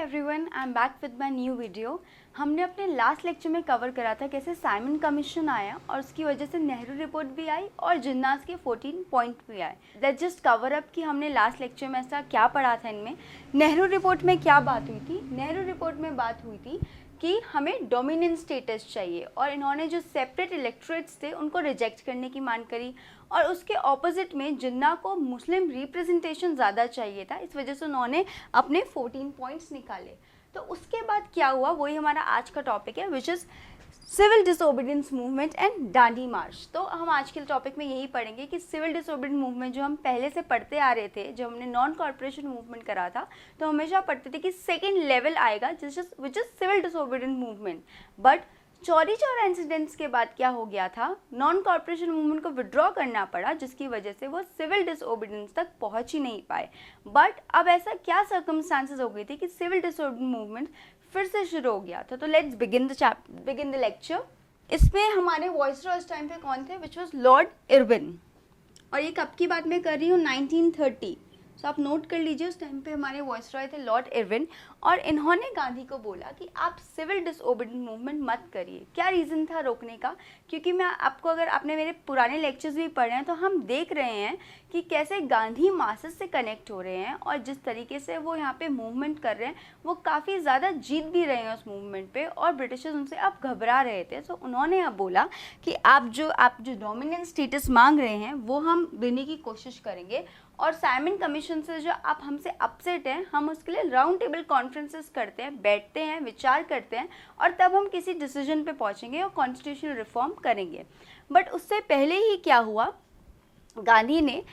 Everyone, I am back with my new video. हमने अपने last lecture में cover करा था कैसे साइमन कमीशन आया और उसकी वजह से नेहरू रिपोर्ट भी आई और जिन्नास के 14 पॉइंट भी आए। लेट्स जस्ट कवर अप कि हमने लास्ट लेक्चर में ऐसा क्या पढ़ा था इनमें। नेहरू रिपोर्ट में क्या बात हुई थी? नेहरू रिपोर्ट में बात हुई थी कि हमें डोमिनेंट स्टेटस चाहिए और इन्होंने जो सेपरेट इलेक्टोरेट्स थे उनको रिजेक्ट करने की मांग करी और उसके ऑपोजिट में जिन्ना को मुस्लिम रिप्रेजेंटेशन ज़्यादा चाहिए था। इस वजह से उन्होंने अपने 14 पॉइंट्स निकाले। तो उसके बाद क्या हुआ, वही हमारा आज का टॉपिक है, which is civil disobedience movement and Dandi march. तो हम आज के टॉपिक में यही पढ़ेंगे कि सिविल डिसोबीडियंस मूवमेंट जो हम पहले से पढ़ते आ रहे थे, जब हमने नॉन कॉर्पोरेशन मूवमेंट करा था तो हमेशा पढ़ते थे कि सेकेंड लेवल आएगा which is civil disobedience movement. But Chauri Chaura incidents के बाद क्या हो गया था, नॉन कॉर्पोरेशन मूवमेंट को विड्रॉ करना पड़ा, जिसकी वजह से वो सिविल डिसोबीडियंस तक पहुंच ही नहीं पाए। बट अब ऐसा क्या सर्कमस्टांसेस हो गई थी कि सिविल डिसोबीडियंस मूवमेंट फिर से शुरू हो गया था। तो लेट्स बिगिन द लेक्चर। इसमें हमारे वॉइसरॉय उस टाइम पे कौन थे? Which was Lord Irwin. और ये कब की बात मैं कर रही हूँ? 1930। तो आप नोट कर लीजिए, उस टाइम पे हमारे वॉइसरॉय थे लॉर्ड इरविन और इन्होंने गांधी को बोला कि आप सिविल डिसओबीडियंस मूवमेंट मत करिए। क्या रीज़न था रोकने का? क्योंकि मैं आपको, अगर आपने मेरे पुराने लेक्चर्स भी पढ़े हैं तो हम देख रहे हैं कि कैसे गांधी मासेस से कनेक्ट हो रहे हैं और जिस तरीके से वो यहाँ पे मूवमेंट कर रहे हैं वो काफ़ी ज़्यादा जीत भी रहे हैं उस मूवमेंट पे और ब्रिटिशर्स उनसे अब घबरा रहे थे। तो उन्होंने अब बोला कि आप जो डोमिनेंट स्टेटस मांग रहे हैं वो हम देने की कोशिश करेंगे और साइमन कमीशन से जो आप हमसे अपसेट हैं, हम उसके लिए राउंड टेबल कॉन्फ्रेंसेस करते हैं, बैठते हैं, विचार करते हैं और तब हम किसी डिसीजन पे पहुंचेंगे और कॉन्स्टिट्यूशनल रिफॉर्म करेंगे। बट उससे पहले ही क्या हुआ, गांधी ने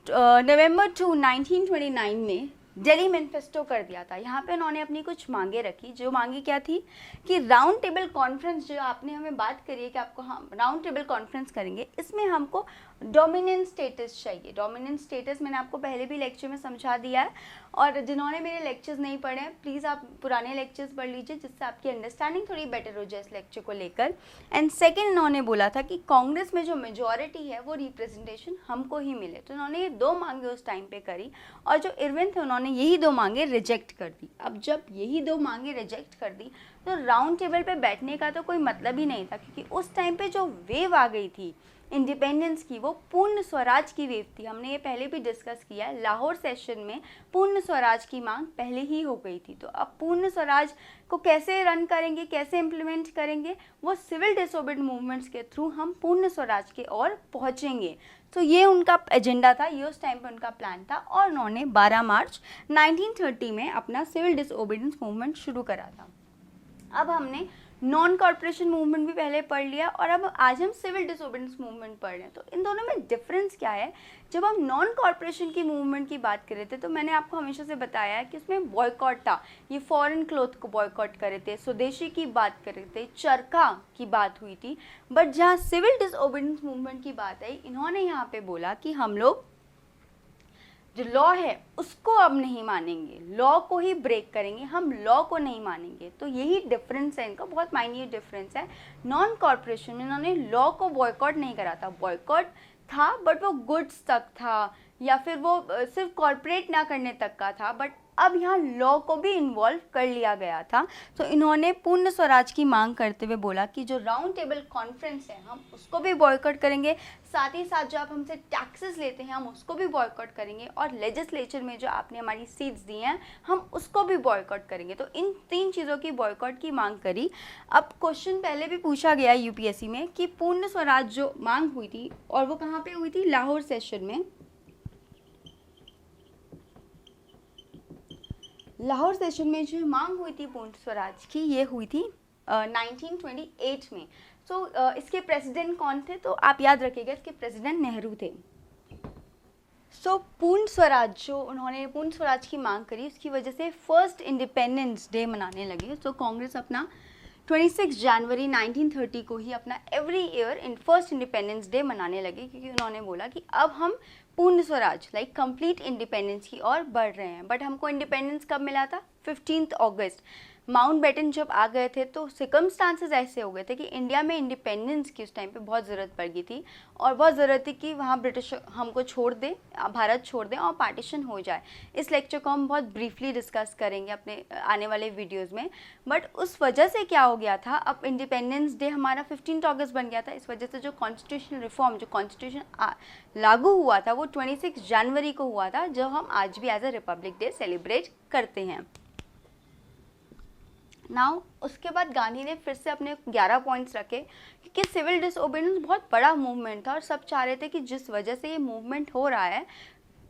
नवंबर 2, 1929 में दिल्ली मैनिफेस्टो कर दिया था। यहाँ पे उन्होंने अपनी कुछ मांगे रखी। जो मांगे क्या थी कि राउंड टेबल कॉन्फ्रेंस, जो आपने हमें बात करी है कि आपको हम राउंड टेबल कॉन्फ्रेंस करेंगे, इसमें हमको डोमिनेंट स्टेटस चाहिए। डोमिनेंट स्टेटस मैंने आपको पहले भी लेक्चर में समझा दिया है और जिन्होंने मेरे लेक्चर्स नहीं पढ़े हैं प्लीज़ आप पुराने लेक्चर्स पढ़ लीजिए, जिससे आपकी अंडरस्टैंडिंग थोड़ी बेटर हो जाए इस लेक्चर को लेकर। एंड सेकेंड, इन्होंने बोला था कि कांग्रेस में जो मेजॉरिटी है वो रिप्रेजेंटेशन हमको ही मिले। तो इन्होंने ये दो मांगे उस टाइम पे करी और जो इरविन थे उन्होंने यही दो मांगे रिजेक्ट कर दी। अब जब यही दो मांगे रिजेक्ट कर दी तो राउंड टेबल पे बैठने का तो कोई मतलब ही नहीं था, क्योंकि उस टाइम पे जो वेव आ गई थी इंडिपेंडेंस की वो पूर्ण स्वराज की वेव थी। हमने ये पहले भी डिस्कस किया है, लाहौर सेशन में पूर्ण स्वराज की मांग पहले ही हो गई थी। तो अब पूर्ण स्वराज को कैसे रन करेंगे, कैसे इम्प्लीमेंट करेंगे, वो सिविल डिसोबीडियंस मूवमेंट्स के थ्रू हम पूर्ण स्वराज के ओर पहुँचेंगे। तो ये उनका एजेंडा था, ये उस टाइम पे उनका प्लान था और उन्होंने 12 मार्च 1930 में अपना सिविल डिसोबीडियंस मूवमेंट शुरू करा था। अब हमने नॉन कॉर्पोरेशन मूवमेंट भी पहले पढ़ लिया और अब आज हम सिविल डिसोबीडियंस मूवमेंट पढ़ रहे हैं। तो इन दोनों में डिफरेंस क्या है? जब हम नॉन कॉर्पोरेशन की मूवमेंट की बात कर रहे थे तो मैंने आपको हमेशा से बताया है कि उसमें बॉयकॉट था। ये फॉरेन क्लोथ को बॉयकॉट कर रहे थे, स्वदेशी की बात कर रहे थे, चरखा की बात हुई थी। बट जहाँ सिविल डिसोबीडियंस मूवमेंट की बात आई, इन्होंने यहाँ पे बोला कि हम लोग जो लॉ है उसको अब नहीं मानेंगे, लॉ को ही ब्रेक करेंगे, हम लॉ को नहीं मानेंगे। तो यही डिफरेंस है इनका, बहुत माइन्यूट डिफरेंस है। नॉन कॉर्पोरेशन में इन्होंने लॉ को बॉयकॉट नहीं करा था, बॉयकॉट था बट वो गुड्स तक था या फिर वो सिर्फ कॉर्पोरेट ना करने तक का था। बट अब यहाँ लॉ को भी इन्वॉल्व कर लिया गया था। तो इन्होंने पूर्ण स्वराज की मांग करते हुए बोला कि जो राउंड टेबल कॉन्फ्रेंस है हम उसको भी बॉयकॉट करेंगे, साथ ही साथ जो आप हमसे टैक्सेस लेते हैं हम उसको भी बॉयकॉट करेंगे और लेजिस्लेचर में जो आपने हमारी सीट्स दी हैं हम उसको भी बॉयकॉट करेंगे। तो इन तीन चीज़ों की बॉयकॉट की मांग करी। अब क्वेश्चन पहले भी पूछा गया यूपीएससी में कि पूर्ण स्वराज जो मांग हुई थी और वो कहाँ पे हुई थी? लाहौर सेशन में। लाहौर सेशन में जो मांग हुई थी पूर्ण स्वराज की, ये हुई थी 1928 में। सो इसके प्रेसिडेंट कौन थे? तो आप याद रखिएगा, इसके प्रेसिडेंट नेहरू थे। सो पूर्ण स्वराज, जो उन्होंने पूर्ण स्वराज की मांग करी, उसकी वजह से फर्स्ट इंडिपेंडेंस डे मनाने लगे। सो कांग्रेस अपना 26 जनवरी 1930 को ही अपना every year in first independence day मनाने लगे, क्योंकि उन्होंने बोला कि अब हम पूर्ण स्वराज लाइक कंप्लीट इंडिपेंडेंस की ओर बढ़ रहे हैं। बट हमको इंडिपेंडेंस कब मिला था? 15 अगस्त। माउंटबेटन जब आ गए थे तो सिकमस्टांसेस ऐसे हो गए थे कि इंडिया में इंडिपेंडेंस की उस टाइम पे बहुत ज़रूरत पड़ गई थी और बहुत ज़रूरत थी कि वहाँ ब्रिटिश हमको छोड़ दें, भारत छोड़ दें और पार्टीशन हो जाए। इस लेक्चर को हम बहुत ब्रीफली डिस्कस करेंगे अपने आने वाले वीडियोज़ में। बट उस वजह से क्या हो गया था, अब इंडिपेंडेंस डे हमारा 15 अगस्त बन गया था। इस वजह से जो कॉन्स्टिट्यूशनल रिफॉर्म, जो कॉन्स्टिट्यूशन लागू हुआ था वो 26 जनवरी को हुआ था, जो हम आज भी as a republic day celebrate करते हैं। नाउ उसके बाद गांधी ने फिर से अपने 11 पॉइंट्स रखे, क्योंकि सिविल डिसओबीडियंस बहुत बड़ा मूवमेंट था और सब चाह रहे थे कि जिस वजह से ये मूवमेंट हो रहा है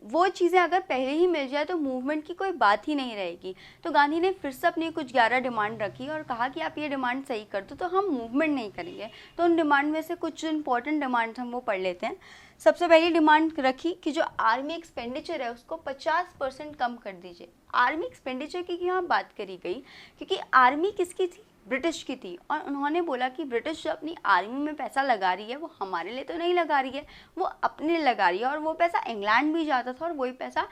वो चीज़ें अगर पहले ही मिल जाए तो मूवमेंट की कोई बात ही नहीं रहेगी। तो गांधी ने फिर से अपनी कुछ 11 डिमांड रखी और कहा कि आप ये डिमांड सही कर दो तो हम मूवमेंट नहीं करेंगे। तो उन डिमांड में से कुछ इंपॉर्टेंट डिमांड्स हम वो पढ़ लेते हैं। सबसे पहली डिमांड रखी कि जो आर्मी एक्सपेंडिचर है उसको 50% कम कर दीजिए। आर्मी एक्सपेंडिचर की यहाँ बात करी गई क्योंकि आर्मी किसकी थी, ब्रिटिश की थी, और उन्होंने बोला कि ब्रिटिश जो अपनी आर्मी में पैसा लगा रही है वो हमारे लिए तो नहीं लगा रही है, वो अपने लिए लगा रही है। और वो पैसा इंग्लैंड भी जाता था और वही पैसा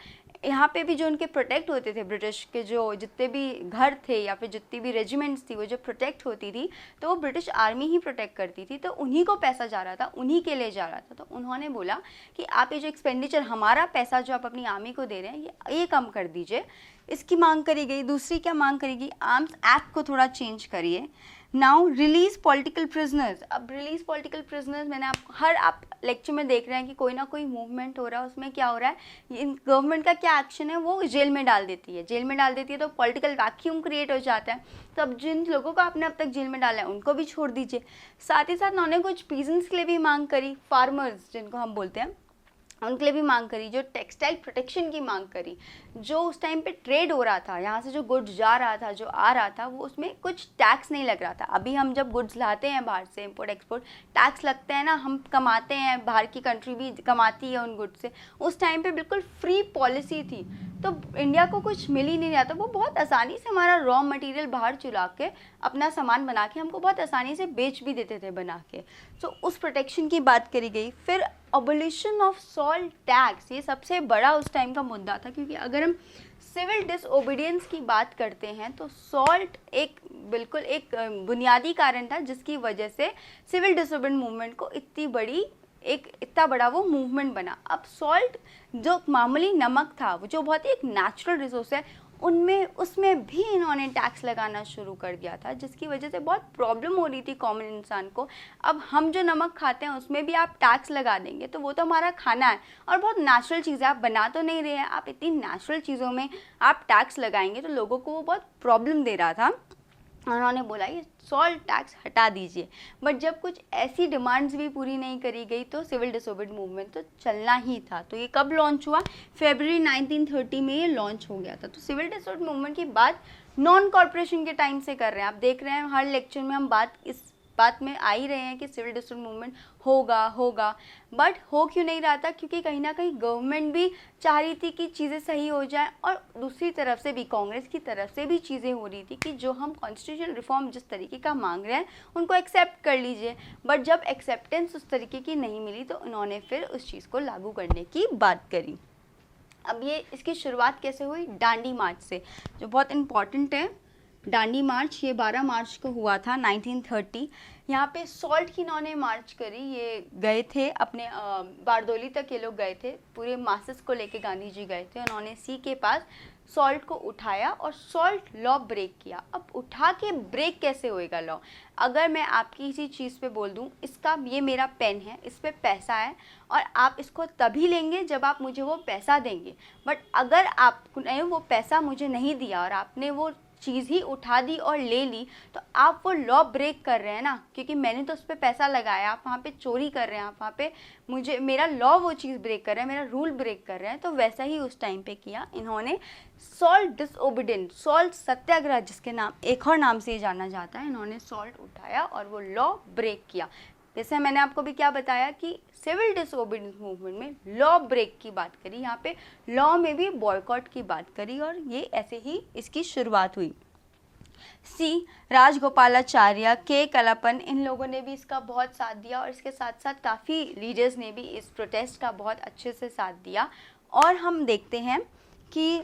यहाँ पे भी जो उनके प्रोटेक्ट होते थे, ब्रिटिश के जो जितने भी घर थे या फिर जितनी भी रेजिमेंट्स थी वो जो प्रोटेक्ट होती थी तो वो ब्रिटिश आर्मी ही प्रोटेक्ट करती थी। तो उन्हीं को पैसा जा रहा था, उन्हीं के लिए जा रहा था। तो उन्होंने बोला कि आप ये जो एक्सपेंडिचर, हमारा पैसा जो आप अपनी आर्मी को दे रहे हैं ये कम कर दीजिए। इसकी मांग करी गई। दूसरी क्या मांग करी गई, आर्म्स एक्ट को थोड़ा चेंज करिए। Now release political prisoners. अब रिलीज पॉलिटिकल प्रिजनर्स, मैंने आप लेक्चर में देख रहे हैं कि कोई ना कोई मूवमेंट हो रहा है, उसमें क्या हो रहा है, गवर्नमेंट का क्या एक्शन है, वो जेल में डाल देती है। जेल में डाल देती है तो पॉलिटिकल वैक्यूम क्रिएट हो जाता है। तो अब जिन लोगों को आपने अब तक जेल में डाला है उनको भी छोड़ दीजिए। साथ ही साथ उन्होंने कुछ पीजेंट्स के लिए भी मांग करी, फार्मर्स जिनको हम बोलते हैं उनके लिए भी मांग करी। जो टेक्सटाइल प्रोटेक्शन की मांग करी, जो उस टाइम पे ट्रेड हो रहा था, यहाँ से जो गुड्स जा रहा था, जो आ रहा था, वो उसमें कुछ टैक्स नहीं लग रहा था। अभी हम जब गुड्स लाते हैं बाहर से, इम्पोर्ट एक्सपोर्ट टैक्स लगते हैं ना, हम कमाते हैं, बाहर की कंट्री भी कमाती है उन गुड्स से। उस टाइम पे बिल्कुल फ्री पॉलिसी थी तो इंडिया को कुछ मिल ही नहीं रहा था। वो बहुत आसानी से हमारा रॉ मटेरियल बाहर चुरा के अपना सामान बना के हमको बहुत आसानी से बेच भी देते थे बना के। तो उस प्रोटेक्शन की बात करी गई। फिर अबोलिशन ऑफ सॉल्ट टैक्स, ये सबसे बड़ा उस टाइम का मुद्दा था, क्योंकि अगर हम सिविल डिसओबीडियंस की बात करते हैं तो सॉल्ट बिल्कुल एक बुनियादी कारण था जिसकी वजह से सिविल डिसओबीडियंस मूवमेंट को इतना बड़ा वो मूवमेंट बना। अब सॉल्ट जो मामूली नमक था, वो जो बहुत ही एक नेचुरल रिसोर्स है, उसमें भी इन्होंने टैक्स लगाना शुरू कर दिया था, जिसकी वजह से बहुत प्रॉब्लम हो रही थी कॉमन इंसान को। अब हम जो नमक खाते हैं उसमें भी आप टैक्स लगा देंगे तो वो तो हमारा खाना है और बहुत नेचुरल चीज़ है, आप बना तो नहीं रहे हैं, आप इतनी नेचुरल चीज़ों में आप टैक्स लगाएंगे तो लोगों को वो बहुत प्रॉब्लम दे रहा था। उन्होंने बोला ये सॉल्ट टैक्स हटा दीजिए। बट जब कुछ ऐसी डिमांड्स भी पूरी नहीं करी गई तो सिविल डिसओबीडियंस मूवमेंट तो चलना ही था। तो ये कब लॉन्च हुआ, फरवरी 1930 में ये लॉन्च हो गया था। तो सिविल डिसओबीडियंस मूवमेंट की बात नॉन कॉर्पोरेशन के टाइम से कर रहे हैं। आप देख रहे हैं हर लेक्चर में हम इस बात में आ ही रहे हैं कि सिविल डिसओबीडियंस मूवमेंट होगा, बट हो क्यों नहीं रहा था, क्योंकि कहीं ना कहीं गवर्नमेंट भी चाह रही थी कि चीज़ें सही हो जाए और दूसरी तरफ से भी कांग्रेस की तरफ से भी चीज़ें हो रही थी कि जो हम कॉन्स्टिट्यूशनल रिफॉर्म जिस तरीके का मांग रहे हैं उनको एक्सेप्ट कर लीजिए। बट जब एक्सेप्टेंस उस तरीके की नहीं मिली तो उन्होंने फिर उस चीज़ को लागू करने की बात करी। अब इसकी शुरुआत कैसे हुई, डांडी मार्च से, जो बहुत इम्पॉर्टेंट है। डांडी मार्च ये 12 मार्च को हुआ था 1930। यहाँ पे सॉल्ट की इन्होंने मार्च करी। ये गए थे अपने बारदोली तक, ये लोग गए थे, पूरे मासेस को लेके गांधी जी गए थे। उन्होंने सी के पास सॉल्ट को उठाया और सॉल्ट लॉ ब्रेक किया। अब उठा के ब्रेक कैसे होएगा लॉ, अगर मैं आपकी किसी चीज़ पे बोल दूँ ये मेरा पेन है, इस पे पैसा है और आप इसको तभी लेंगे जब आप मुझे वो पैसा देंगे, बट अगर आपने वो पैसा मुझे नहीं दिया और आपने वो चीज़ ही उठा दी और ले ली तो आप वो लॉ ब्रेक कर रहे हैं ना, क्योंकि मैंने तो उस पर पैसा लगाया, आप वहाँ पे चोरी कर रहे हैं, आप वहाँ पे मेरा लॉ वो चीज़ ब्रेक कर रहे हैं, मेरा रूल ब्रेक कर रहे हैं। तो वैसा ही उस टाइम पे किया इन्होंने। सॉल्ट डिसओबीडियंस, सॉल्ट सत्याग्रह जिसके नाम एक और नाम से जाना जाता है, इन्होंने सॉल्ट उठाया और वो लॉ ब्रेक किया। जैसे मैंने आपको भी क्या बताया कि सिविल डिसओबीडियंस मूवमेंट में लॉ ब्रेक की बात करी, यहाँ पे लॉ में भी बॉयकॉट की बात करी और ये ऐसे ही इसकी शुरुआत हुई। सी राजगोपालाचार्य, के कलापन, इन लोगों ने भी इसका बहुत साथ दिया और इसके साथ साथ काफ़ी लीडर्स ने भी इस प्रोटेस्ट का बहुत अच्छे से साथ दिया। और हम देखते हैं कि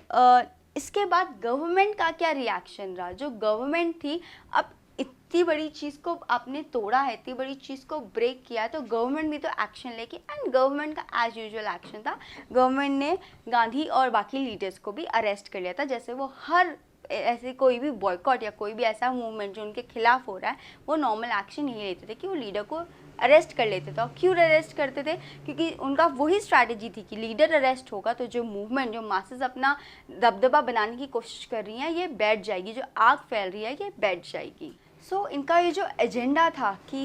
इसके बाद गवर्नमेंट का क्या रिएक्शन रहा? जो गवर्नमेंट थी, अब इतनी बड़ी चीज़ को आपने तोड़ा है, इतनी बड़ी चीज़ को ब्रेक किया है, तो गवर्नमेंट भी तो एक्शन लेके, एंड गवर्नमेंट का एज यूजुअल एक्शन था, गवर्नमेंट ने गांधी और बाकी लीडर्स को भी अरेस्ट कर लिया था। जैसे वो हर ऐसे कोई भी बॉयकॉट या कोई भी ऐसा मूवमेंट जो उनके खिलाफ हो रहा है, वो नॉर्मल एक्शन नहीं लेते थे कि वो लीडर को अरेस्ट कर लेते थे। और क्यों अरेस्ट करते थे? क्योंकि उनका वही स्ट्रैटेजी थी कि लीडर अरेस्ट होगा तो जो मूवमेंट, जो मासेस अपना दबदबा बनाने की कोशिश कर रही हैं, ये बैठ जाएगी, जो आग फैल रही है ये बैठ जाएगी। सो इनका ये जो एजेंडा था कि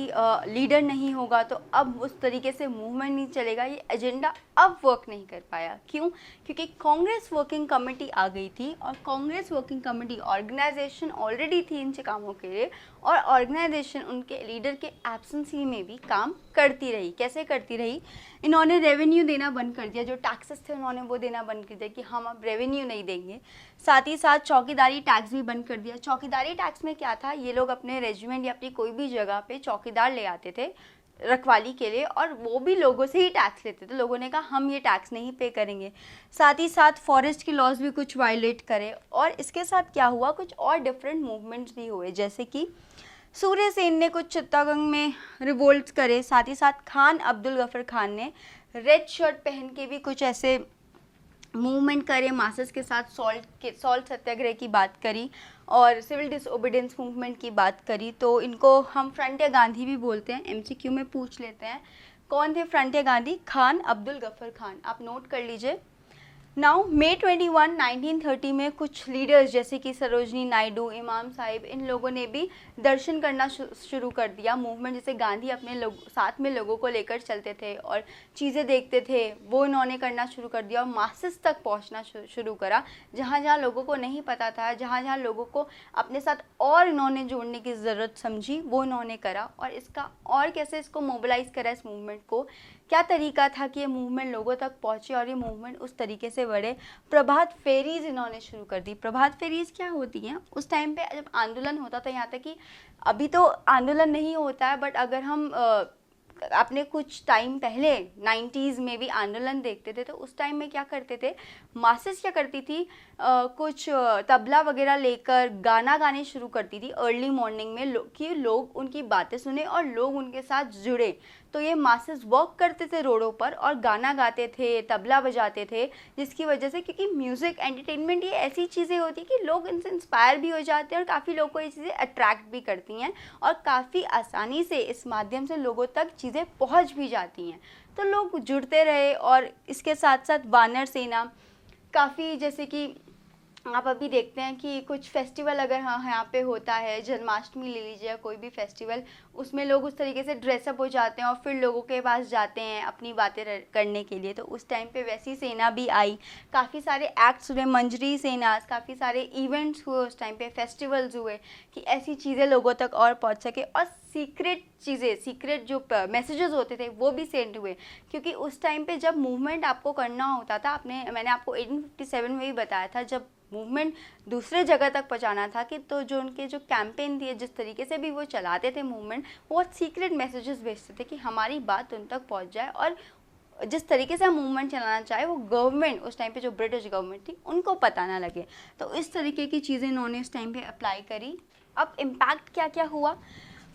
लीडर नहीं होगा तो अब उस तरीके से मूवमेंट नहीं चलेगा, ये एजेंडा अब वर्क नहीं कर पाया। क्यों? क्योंकि कांग्रेस वर्किंग कमेटी आ गई थी, और Congress working committee organisation already थी इन कामों के लिए, और ऑर्गेनाइजेशन उनके लीडर के एब्सेंसी में भी काम करती रही। कैसे करती रही? इन्होंने रेवेन्यू देना बंद कर दिया, जो टैक्सेस थे उन्होंने वो देना बंद कर दिया कि हम अब रेवेन्यू नहीं देंगे। साथ ही साथ चौकीदारी टैक्स भी बंद कर दिया। चौकीदारी टैक्स में क्या था? ये लोग अपने रेजिमेंट या अपनी कोई भी जगह पे चौकीदार ले आते थे रखवाली के लिए, और वो भी लोगों से ही टैक्स लेते थे। लोगों ने कहा हम ये टैक्स नहीं पे करेंगे। साथ ही साथ फॉरेस्ट के लॉज भी कुछ वायलेट करे। और इसके साथ क्या हुआ, कुछ और डिफरेंट मूवमेंट्स भी हुए, जैसे कि सूर्य सेन ने कुछ चित्तागंग में रिवोल्ट करे। साथ ही साथ खान अब्दुल गफर खान ने रेड शर्ट पहन के भी कुछ ऐसे मूवमेंट करे, मासेस के साथ सॉल्ट सत्याग्रह की बात करी और सिविल डिसओबीडियंस मूवमेंट की बात करी। तो इनको हम फ्रंटियर गांधी भी बोलते हैं। एमसीक्यू में पूछ लेते हैं कौन थे फ्रंटियर गांधी? खान अब्दुल गफर खान। आप नोट कर लीजिए। नाउ May 21, 1930 में कुछ लीडर्स जैसे कि सरोजनी नायडू, इमाम साहिब, इन लोगों ने भी दर्शन करना शुरू कर दिया। मूवमेंट जैसे गांधी अपने साथ में लोगों को लेकर चलते थे और चीज़ें देखते थे, वो इन्होंने करना शुरू कर दिया और मासेस तक पहुंचना शुरू करा। जहाँ जहाँ लोगों को नहीं पता था, जहाँ जहाँ लोगों को अपने साथ और इन्होंने जोड़ने की ज़रूरत समझी, वो इन्होंने करा। और इसका और कैसे इसको मोबिलाइज़ करा, इस मूवमेंट को क्या तरीका था कि ये मूवमेंट लोगों तक पहुंचे और ये मूवमेंट उस तरीके से बढ़े? प्रभात फेरीज इन्होंने शुरू कर दी। प्रभात फेरीज क्या होती हैं? उस टाइम पे जब आंदोलन होता था, यहाँ तक कि अभी तो आंदोलन नहीं होता है, बट अगर हम अपने कुछ टाइम पहले 90s में भी आंदोलन देखते थे, तो उस टाइम में क्या करते थे, मासेस क्या करती थी, कुछ तबला वगैरह लेकर गाना गाने शुरू करती थी अर्ली मॉर्निंग में, कि लोग उनकी बातें सुने और लोग उनके साथ जुड़े। तो ये मासेस वॉक करते थे रोडों पर और गाना गाते थे, तबला बजाते थे, जिसकी वजह से, क्योंकि म्यूज़िक, एंटरटेनमेंट, ये ऐसी चीज़ें होती कि लोग इनसे इंस्पायर भी हो जाते हैं और काफ़ी लोगों को ये चीज़ें अट्रैक्ट भी करती हैं और काफ़ी आसानी से इस माध्यम से लोगों तक चीज़ें पहुंच भी जाती हैं। तो लोग जुड़ते रहे। और इसके साथ साथ वानर सेना काफ़ी, जैसे कि आप अभी देखते हैं कि कुछ फेस्टिवल अगर यहाँ पे होता है, जन्माष्टमी ले लीजिए या कोई भी फेस्टिवल, उसमें लोग उस तरीके से ड्रेसअप हो जाते हैं और फिर लोगों के पास जाते हैं अपनी बातें करने के लिए। तो उस टाइम पे वैसी सेना भी आई, काफ़ी सारे एक्ट्स हुए, मंजरी सेना, काफ़ी सारे इवेंट्स हुए उस टाइम पे, फेस्टिवल्स हुए कि ऐसी चीज़ें लोगों तक और पहुँच सके। और सीक्रेट चीज़ें, सीक्रेट जो मैसेजेस होते थे वो भी सेंड हुए, क्योंकि उस टाइम पे जब मूवमेंट आपको करना होता था, मैंने आपको 1857 में भी बताया था, जब मूवमेंट दूसरे जगह तक पहुंचाना था, कि तो जो उनके जो कैंपेन थी, जिस तरीके से भी वो चलाते थे मूवमेंट, वो सीक्रेट मैसेजेस भेजते थे कि हमारी बात उन तक पहुंच जाए और जिस तरीके से हम मूवमेंट चलाना चाहे वो गवर्नमेंट, उस टाइम पे जो ब्रिटिश गवर्नमेंट थी, उनको पता ना लगे। तो इस तरीके की चीज़ें इन्होंने उस टाइम पे अप्लाई करी। अब इम्पैक्ट क्या क्या हुआ?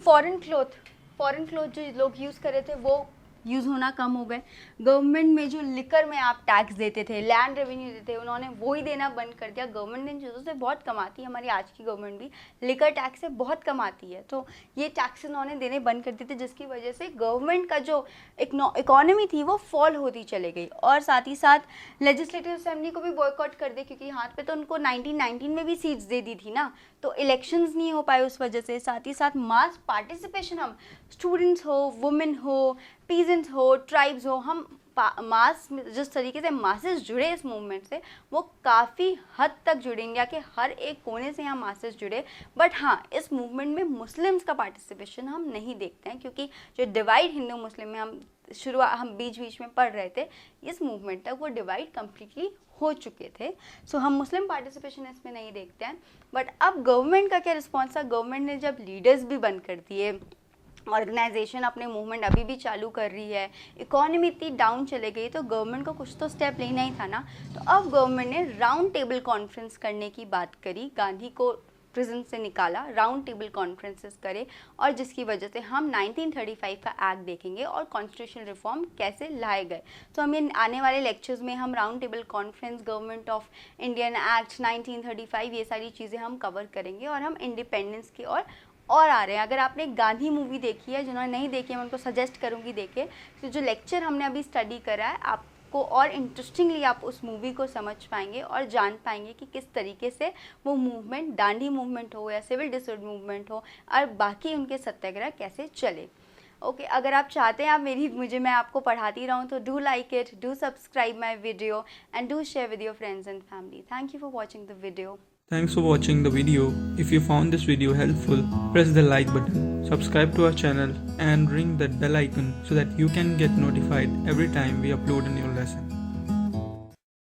फॉरेन क्लोथ जो लोग यूज़ कर रहे थे वो यूज़ होना कम हो गए। गवर्नमेंट में जो लिकर में आप टैक्स देते थे, लैंड रेवेन्यू देते थे, उन्होंने वो ही देना बंद कर दिया। गवर्नमेंट इन चीज़ों से बहुत कमाती है, हमारी आज की गवर्नमेंट भी लिकर टैक्स से बहुत कमाती है। तो ये टैक्स उन्होंने देने बंद कर दिए थे, जिसकी वजह से गवर्नमेंट का जो इकोनॉमी थी वो फॉल होती चली गई। और साथ ही साथ लेजिस्लेटिव असेंबली को भी बॉयकॉट कर दिया, क्योंकि यहाँ पे तो उनको 1919 में भी सीट्स दे दी थी ना, तो इलेक्शंस नहीं हो पाए उस वजह से। साथ ही साथ मास पार्टिसिपेशन, हम स्टूडेंट्स हो, वुमेन हो, पीजेंट्स हो, ट्राइब्स हो, हम मास, जिस तरीके से मासेस जुड़े इस मूवमेंट से, वो काफ़ी हद तक जुड़े, इंडिया के हर एक कोने से यहाँ मासेस जुड़े। बट हाँ, इस मूवमेंट में मुस्लिम्स का पार्टिसिपेशन हम नहीं देखते हैं, क्योंकि जो डिवाइड हिंदू मुस्लिम में हम बीच बीच में पढ़ रहे थे, इस मूवमेंट तक वो डिवाइड कम्प्लीटली हो चुके थे। सो हम मुस्लिम पार्टिसिपेशन इसमें नहीं देखते हैं। बट अब गवर्नमेंट का क्या रिस्पॉन्स था? गवर्नमेंट ने जब लीडर्स भी बंद कर दिए, ऑर्गेनाइजेशन अपने मूवमेंट अभी भी चालू कर रही है, इकोनॉमी इतनी डाउन चले गई, तो गवर्नमेंट को कुछ तो स्टेप लेना ही था ना। तो अब गवर्नमेंट ने राउंड टेबल कॉन्फ्रेंस करने की बात करी, गांधी को प्रिजन से निकाला, राउंड टेबल कॉन्फ्रेंसेस करे, और जिसकी वजह से हम 1935 का एक्ट देखेंगे और कॉन्स्टिट्यूशनल रिफॉर्म कैसे लाए गए। तो हम ये आने वाले लेक्चर्स में हम round table conference, government of Indian act 1935, ये सारी चीज़ें हम कवर करेंगे, और हम इंडिपेंडेंस की और आ रहे हैं। अगर आपने गांधी मूवी देखी है, जिन्होंने नहीं देखी है मैं उनको सजेस्ट करूंगी देखें। तो जो लेक्चर हमने अभी स्टडी करा है, आपको और इंटरेस्टिंगली आप उस मूवी को समझ पाएंगे और जान पाएंगे कि किस तरीके से वो मूवमेंट, दांडी मूवमेंट हो या सिविल डिसऑर्डर मूवमेंट हो, और बाकी उनके सत्याग्रह कैसे चले। ओके, अगर आप चाहते हैं मैं आपको पढ़ाती रहूँ, तो do like it, do subscribe my video and do share with your friends and family. Thank you for watching the video. Thanks for watching the video. If you found this video helpful, press the like button, subscribe to our channel and ring that bell icon so that you can get notified every time we upload a new lesson.